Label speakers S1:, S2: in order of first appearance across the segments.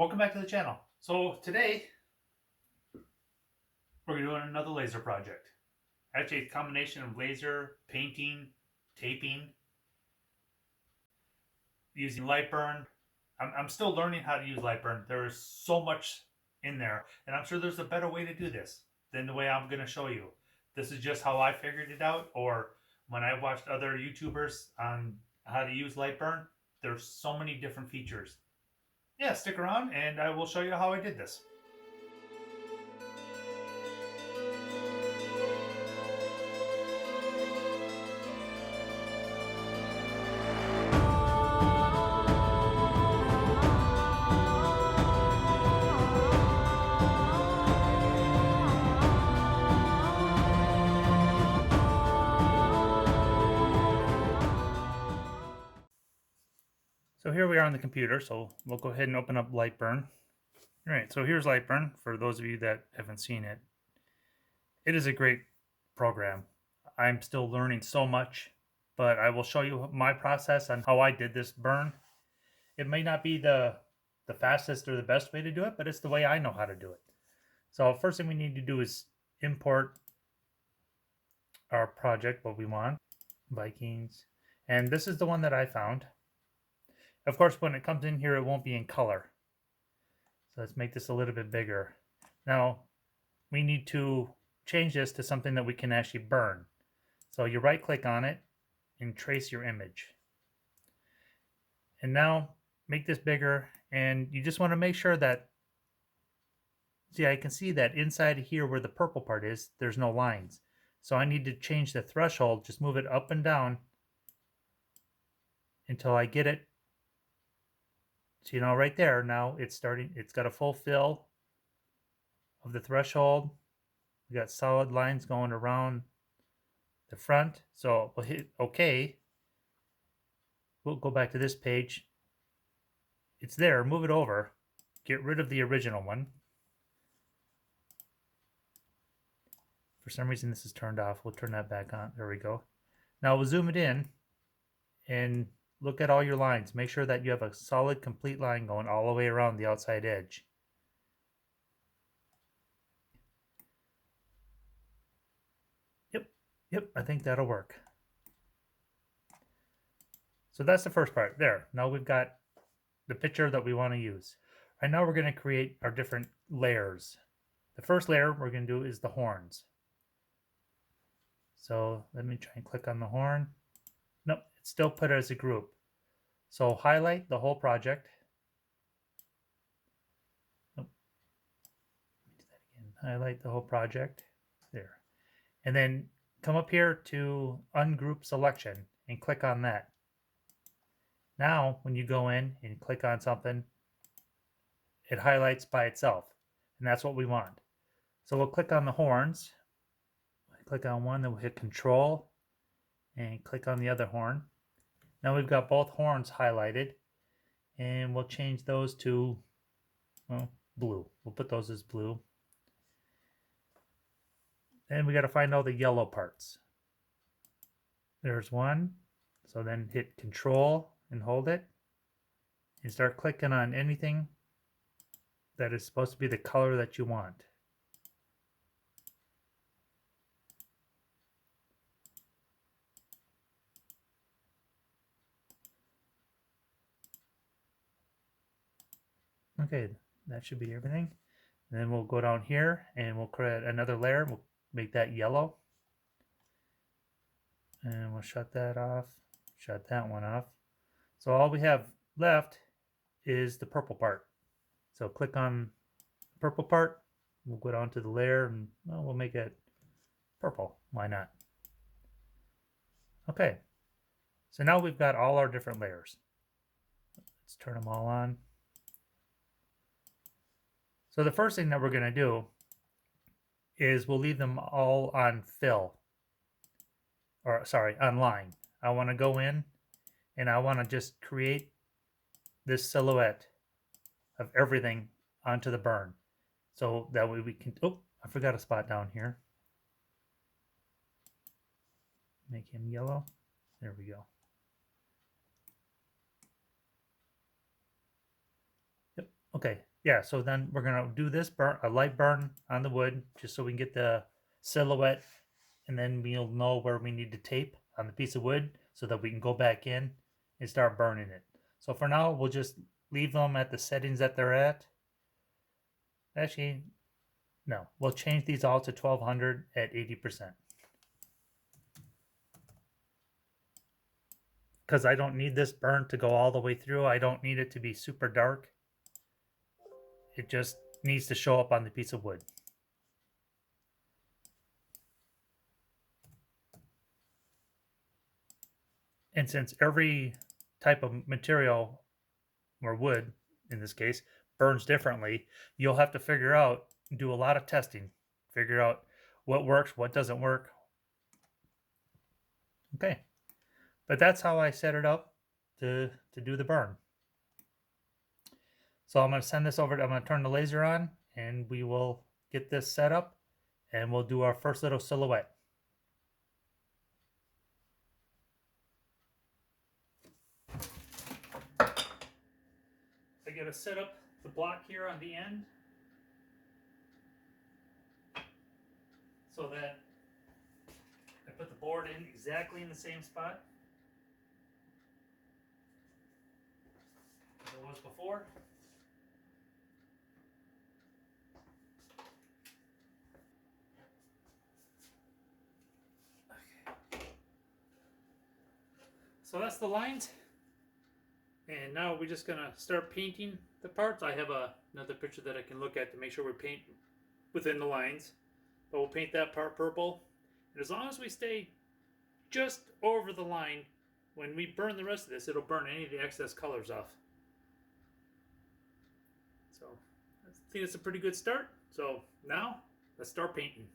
S1: Welcome back to the channel. So today we're doing another laser project. Actually, it's a combination of laser, painting, taping, using light burn. I'm still learning how to use light burn. There is so much in there, and I'm sure there's a better way to do this than the way I'm going to show you. This is just how I figured it out, or when I watched other YouTubers on how to use light burn. There's so many different features. Yeah, stick around and I will show you how I did this. So here we are on the computer, so we'll go ahead and open up Lightburn. All right, so here's Lightburn for those of you that haven't seen it. It is a great program. I'm still learning so much, but I will show you my process on how I did this burn. It may not be the fastest or the best way to do it, but it's the way I know how to do it. So first thing we need to do is import our project, what we want, Vikings. And this is the one that I found. Of course, when it comes in here, it won't be in color. So let's make this a little bit bigger. Now, we need to change this to something that we can actually burn. So you right click on it and trace your image. And now make this bigger, and you just want to make sure that, see, I can see that inside here where the purple part is, there's no lines. So I need to change the threshold, just move it up and down until I get it. So you know, right there, now it's starting, it's got a full fill of the threshold. We got solid lines going around the front. So we'll hit OK. We'll go back to this page. It's there, move it over. Get rid of the original one. For some reason this is turned off. We'll turn that back on. There we go. Now we'll zoom it in and look at all your lines. Make sure that you have a solid, complete line going all the way around the outside edge. Yep, I think that'll work. So that's the first part. There. Now we've got the picture that we want to use. Right now we're going to create our different layers. The first layer we're going to do is the horns. So let me try and click on the horn. Nope, it's still put as a group. So highlight the whole project. Nope. Do that again. Highlight the whole project. There. And then come up here to ungroup selection and click on that. Now, when you go in and click on something, it highlights by itself. And that's what we want. So we'll click on the horns. Click on one, then we'll hit Control and click on the other horn. Now we've got both horns highlighted, and we'll change those to, well, blue. We'll put those as blue. Then we got to find all the yellow parts. There's one. So then hit Control and hold it, and start clicking on anything that is supposed to be the color that you want. Okay, that should be everything. And then we'll go down here and we'll create another layer. We'll make that yellow. And we'll shut that off. Shut that one off. So all we have left is the purple part. So click on the purple part. We'll go down to the layer and, well, we'll make it purple. Why not? Okay. So now we've got all our different layers. Let's turn them all on. So the first thing that we're going to do is we'll leave them all on fill, or sorry, on line. I want to go in and I want to just create this silhouette of everything onto the burn. So that way we can, oh, I forgot a spot down here. Make him yellow. There we go. Yep, okay. Yeah, so then we're gonna do this burn, a light burn on the wood, just so we can get the silhouette, and then we'll know where we need to tape on the piece of wood so that we can go back in and start burning it. So for now, we'll just leave them at the settings that they're at. Actually, no, we'll change these all to 1200 at 80%. Because I don't need this burn to go all the way through. I don't need it to be super dark. It just needs to show up on the piece of wood. And since every type of material, or wood in this case, burns differently, you'll have to figure out, do a lot of testing, figure out what works, what doesn't work. Okay, but that's how I set it up to do the burn. So I'm going to send this over, I'm going to turn the laser on, and we will get this set up, and we'll do our first little silhouette. I got to set up the block here on the end so that I put the board in exactly in the same spot as it was before. Okay. So that's the lines. And now we're just gonna start painting the parts. I have another picture that I can look at to make sure we paint within the lines. But we'll paint that part purple. And as long as we stay just over the line, when we burn the rest of this, it'll burn any of the excess colors off. So I think it's a pretty good start. So now let's start painting.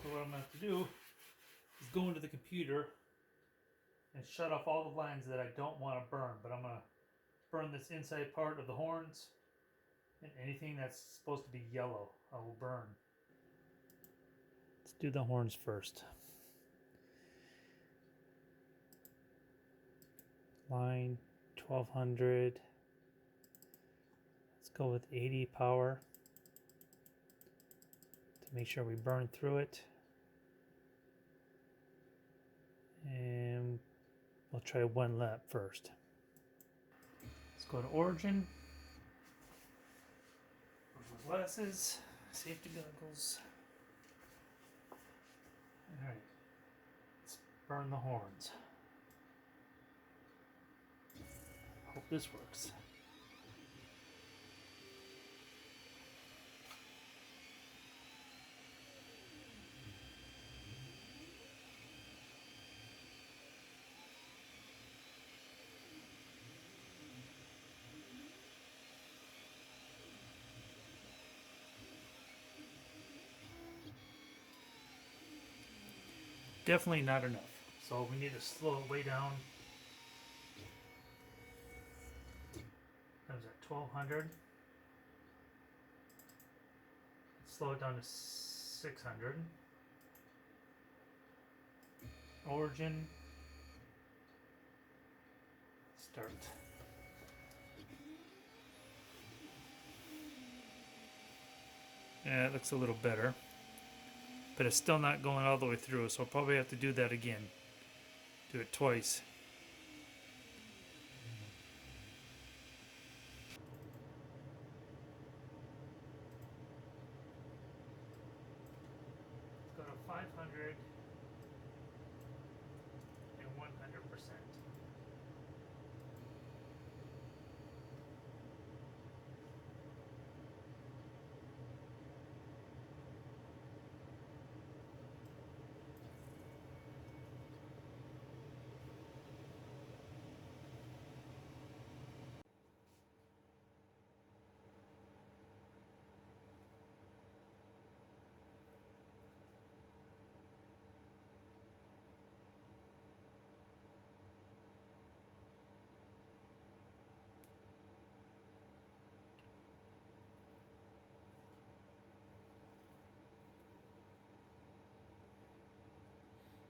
S1: So what I'm going to have to do is go into the computer and shut off all the lines that I don't want to burn. But I'm going to burn this inside part of the horns, and anything that's supposed to be yellow I will burn. Let's do the horns first. Line 1200. Let's go with 80 power to make sure we burn through it. And we'll try one lap first. Let's go to origin. Glasses, safety goggles. Alright, let's burn the horns. Hope this works. Definitely not enough. So we need to slow it way down. That was at 1200. Let's slow it down to 600. origin, start. Yeah, it looks a little better, but it's still not going all the way through, so I'll probably have to do that again. Do it twice. Let's go to 500 and 100%.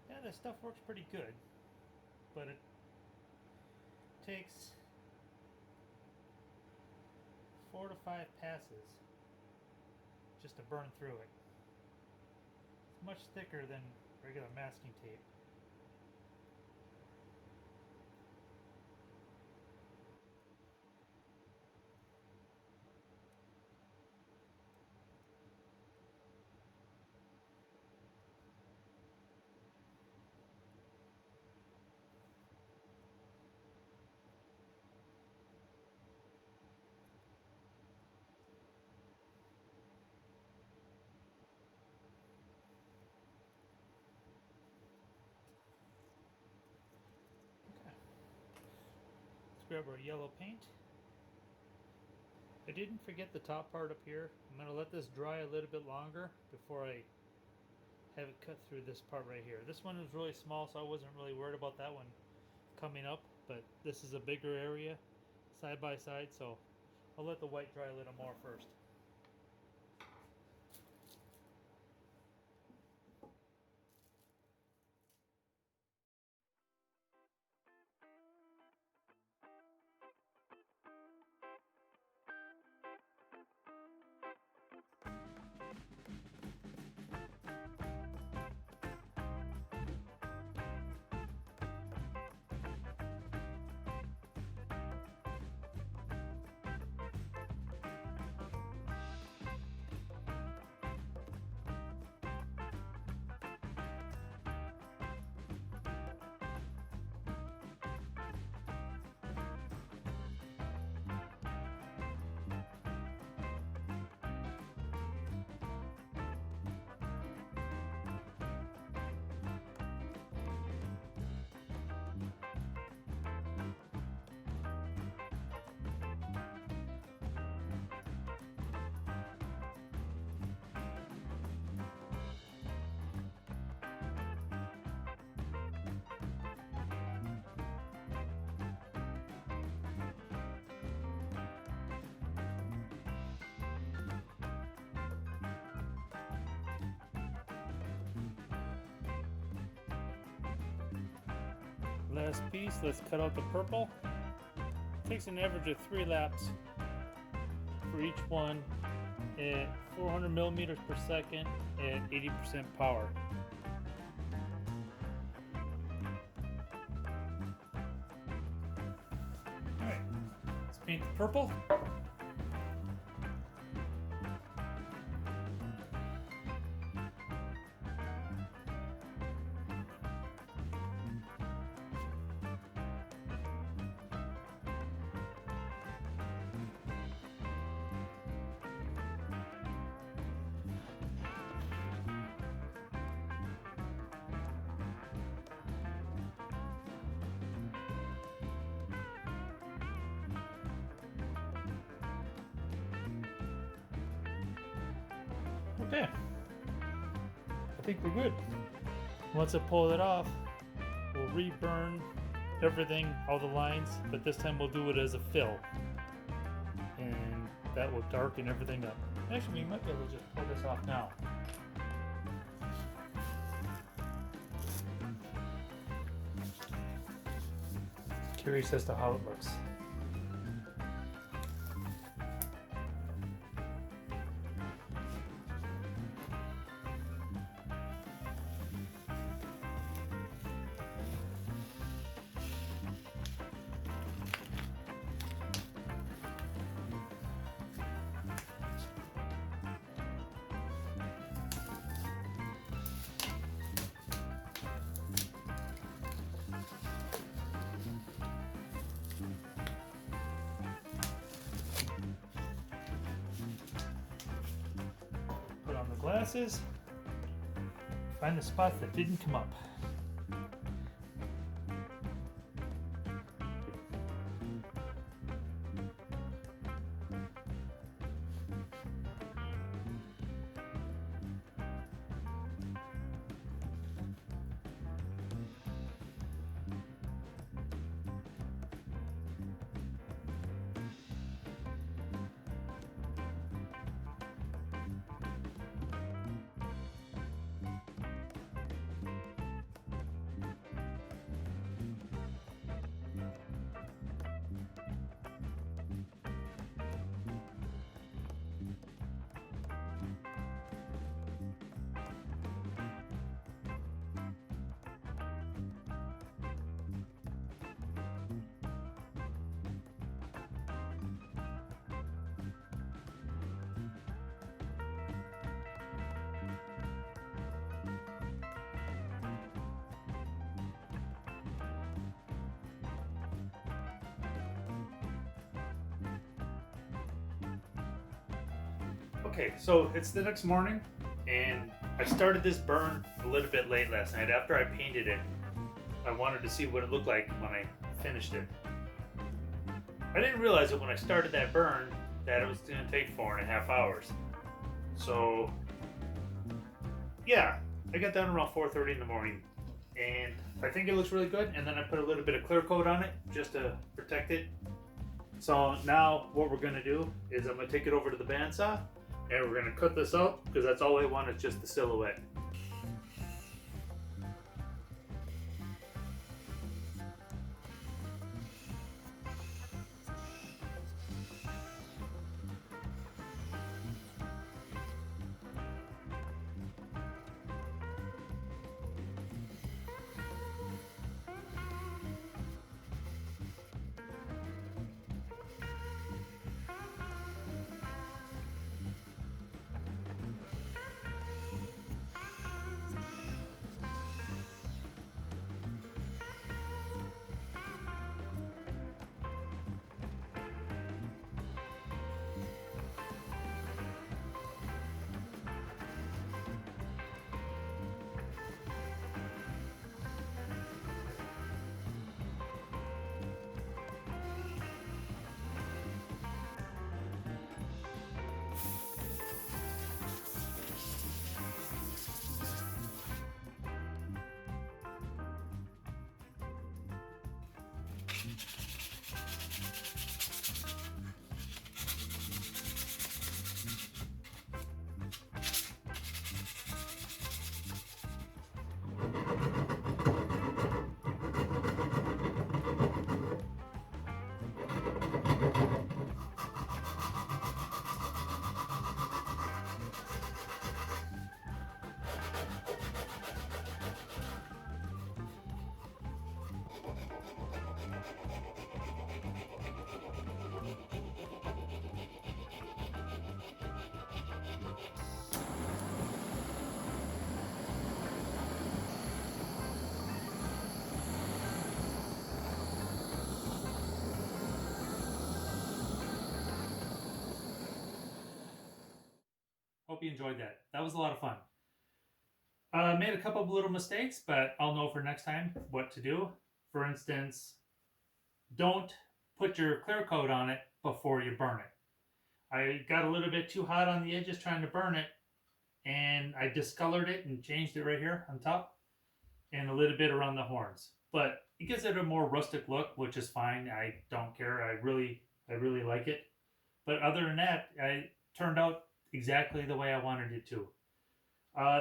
S1: Yeah, this stuff works pretty good, but it takes 4 to 5 passes just to burn through it. It's much thicker than regular masking tape. Okay. Let's grab our yellow paint. I didn't forget the top part up here. I'm going to let this dry a little bit longer before I have it cut through this part right here. This one was really small, so I wasn't really worried about that one coming up, but this is a bigger area side by side, so I'll let the white dry a little more first. Last piece, let's cut out the purple. Takes an average of 3 laps for each one at 400 millimeters per second at 80% power. Alright, let's paint the purple. Okay, I think we're good. Once I pull it off, we'll reburn everything, all the lines, but this time we'll do it as a fill. And that will darken everything up. Actually, we might be able to just pull this off now. Curious as to how it looks. Put on the glasses. Find the spots that didn't come up. Okay, so it's the next morning, and I started this burn a little bit late last night. After I painted it, I wanted to see what it looked like when I finished it. I didn't realize it when I started that burn that it was going to take 4.5 hours. So, yeah, I got done around 4:30 in the morning, and I think it looks really good. And then I put a little bit of clear coat on it just to protect it. So now what we're going to do is I'm going to take it over to the bandsaw, and we're going to cut this out because that's all I want is just the silhouette. Hope you enjoyed that. That was a lot of fun. Made a couple of little mistakes, but I'll know for next time what to do. For instance, don't put your clear coat on it before you burn it. I got a little bit too hot on the edges trying to burn it, and I discolored it and changed it right here on top and a little bit around the horns. But it gives it a more rustic look, which is fine. I don't care. I really like it. But other than that, I turned out exactly the way I wanted it to.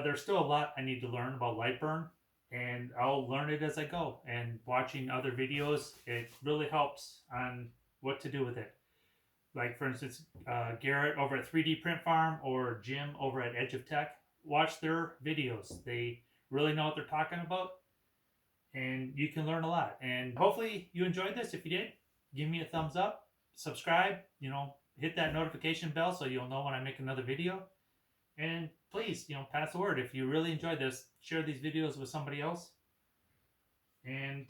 S1: There's still a lot I need to learn about light burn, and I'll learn it as I go. And watching other videos, it really helps on what to do with it. Like for instance, Garrett over at 3D Print Farm or Jim over at Edge of Tech. Watch their videos. They really know what they're talking about, and you can learn a lot. And hopefully you enjoyed this. If you did, give me a thumbs up, subscribe, hit that notification bell so you'll know when I make another video. And please, pass the word. If you really enjoyed this, share these videos with somebody else. And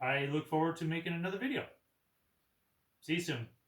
S1: I look forward to making another video. See you soon.